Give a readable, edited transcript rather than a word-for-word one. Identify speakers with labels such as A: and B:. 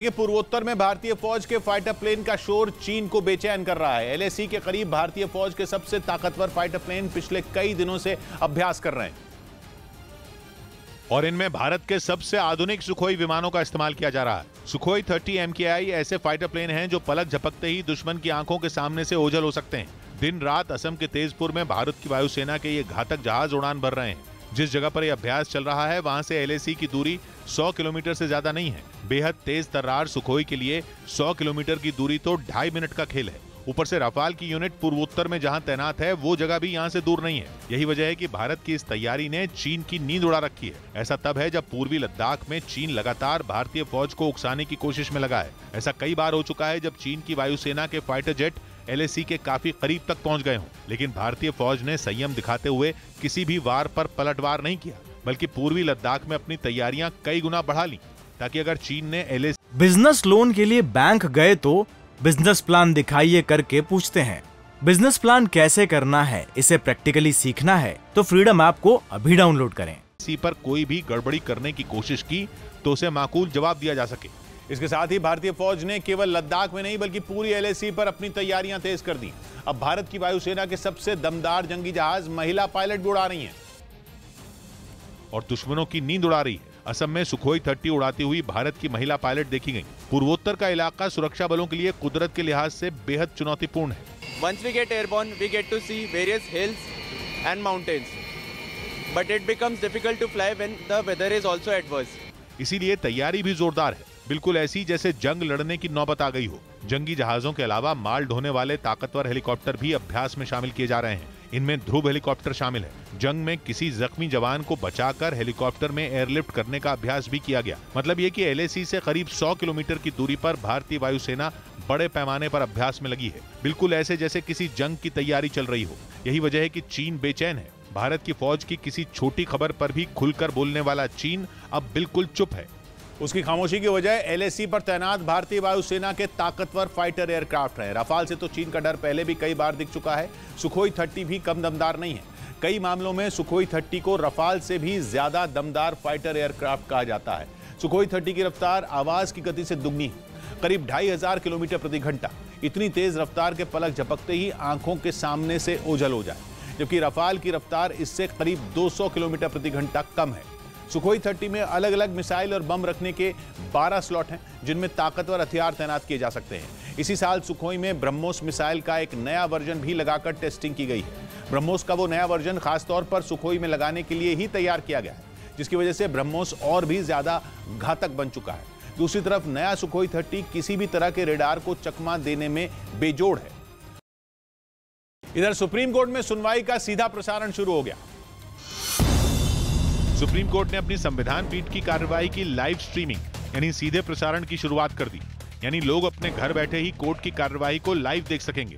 A: कि पूर्वोत्तर में भारतीय फौज के फाइटर प्लेन का शोर चीन को बेचैन कर रहा है। एलएसी के करीब भारतीय फौज के सबसे ताकतवर फाइटर प्लेन पिछले कई दिनों से अभ्यास कर रहे हैं और इनमें भारत के सबसे आधुनिक सुखोई विमानों का इस्तेमाल किया जा रहा है। सुखोई 30 MKI ऐसे फाइटर प्लेन हैं जो पलक झपकते ही दुश्मन की आंखों के सामने से ओझल हो सकते हैं। दिन रात असम के तेजपुर में भारत की वायुसेना के ये घातक जहाज उड़ान भर रहे हैं। जिस जगह पर यह अभ्यास चल रहा है वहां से एलएसी की दूरी 100 किलोमीटर से ज्यादा नहीं है। बेहद तेज तर्रार सुखोई के लिए 100 किलोमीटर की दूरी तो 2.5 मिनट का खेल है। ऊपर से रफाल की यूनिट पूर्वोत्तर में जहां तैनात है वो जगह भी यहां से दूर नहीं है। यही वजह है कि भारत की इस तैयारी ने चीन की नींद उड़ा रखी है। ऐसा तब है जब पूर्वी लद्दाख में चीन लगातार भारतीय फौज को उकसाने की कोशिश में लगा है। ऐसा कई बार हो चुका है जब चीन की वायुसेना के फाइटर जेट एलएसी के काफी करीब तक पहुंच गए हों, लेकिन भारतीय फौज ने संयम दिखाते हुए किसी भी वार पर पलटवार नहीं किया, बल्कि पूर्वी लद्दाख में अपनी तैयारियां कई गुना बढ़ा ली, ताकि अगर चीन ने एलएसी
B: बिजनेस लोन के लिए बैंक गए तो बिजनेस प्लान दिखाइए करके पूछते हैं। बिजनेस प्लान कैसे करना है, इसे प्रैक्टिकली सीखना है तो फ्रीडम ऐप को अभी डाउनलोड करें।
A: इसी पर कोई भी गड़बड़ी करने की कोशिश की तो उसे माकूल जवाब दिया जा सके। इसके साथ ही भारतीय फौज ने केवल लद्दाख में नहीं बल्कि पूरी एलएसी पर अपनी तैयारियां तेज कर दी। अब भारत की वायुसेना के सबसे दमदार जंगी जहाज महिला पायलट भी उड़ा रही हैं और दुश्मनों की नींद उड़ा रही है। असम में सुखोई 30 उड़ाती हुई भारत की महिला पायलट देखी गई। पूर्वोत्तर का इलाका सुरक्षा बलों के लिए कुदरत के लिहाज से बेहद चुनौतीपूर्ण है।
C: Once we get airborne, we get to see various hills and mountains, but it becomes difficult to fly when the weather is also adverse.
A: इसीलिए तैयारी भी जोरदार है, बिल्कुल ऐसी जैसे जंग लड़ने की नौबत आ गई हो। जंगी जहाजों के अलावा माल ढोने वाले ताकतवर हेलीकॉप्टर भी अभ्यास में शामिल किए जा रहे हैं। इनमें ध्रुव हेलीकॉप्टर शामिल है। जंग में किसी जख्मी जवान को बचाकर हेलीकॉप्टर में एयरलिफ्ट करने का अभ्यास भी किया गया। मतलब ये कि एलएसी से करीब 100 किलोमीटर की दूरी पर भारतीय वायुसेना बड़े पैमाने पर अभ्यास में लगी है, बिल्कुल ऐसे जैसे किसी जंग की तैयारी चल रही हो। यही वजह है कि चीन बेचैन है। भारत की फौज की किसी छोटी खबर पर भी खुलकर बोलने वाला चीन अब बिल्कुल चुप है। उसकी खामोशी की वजह एलएसी पर तैनात भारतीय वायुसेना के ताकतवर फाइटर एयरक्राफ्ट हैं। रफाल से तो चीन का डर पहले भी कई बार दिख चुका है। सुखोई 30 भी कम दमदार नहीं है। कई मामलों में सुखोई 30 को रफाल से भी ज्यादा दमदार फाइटर एयरक्राफ्ट कहा जाता है। सुखोई 30 की रफ्तार आवाज की गति से दुगनी है, करीब 2500 किलोमीटर प्रति घंटा। इतनी तेज रफ्तार के पलक झपकते ही आंखों के सामने से ओझल हो जाए, जबकि रफाल की रफ्तार इससे करीब 200 किलोमीटर प्रति घंटा कम है। सुखोई 30 में अलग अलग मिसाइल और बम रखने के 12 स्लॉट हैं, जिनमें ताकतवर हथियार तैनात किए जा सकते हैं। इसी साल सुखोई में ब्रह्मोस मिसाइल का एक नया वर्जन भी लगाकर टेस्टिंग की गई है। ब्रह्मोस का वो नया वर्जन खासतौर पर सुखोई में लगाने के लिए ही तैयार किया गया है, जिसकी वजह से ब्रह्मोस और भी ज्यादा घातक बन चुका है। दूसरी तरफ नया सुखोई 30 किसी भी तरह के रेडार को चकमा देने में बेजोड़ है। इधर सुप्रीम कोर्ट में सुनवाई का सीधा प्रसारण शुरू हो गया। सुप्रीम कोर्ट ने अपनी संविधान पीठ की कार्रवाई की लाइव स्ट्रीमिंग यानी सीधे प्रसारण की शुरुआत कर दी। यानी लोग अपने घर बैठे ही कोर्ट की कार्रवाई को लाइव देख सकेंगे।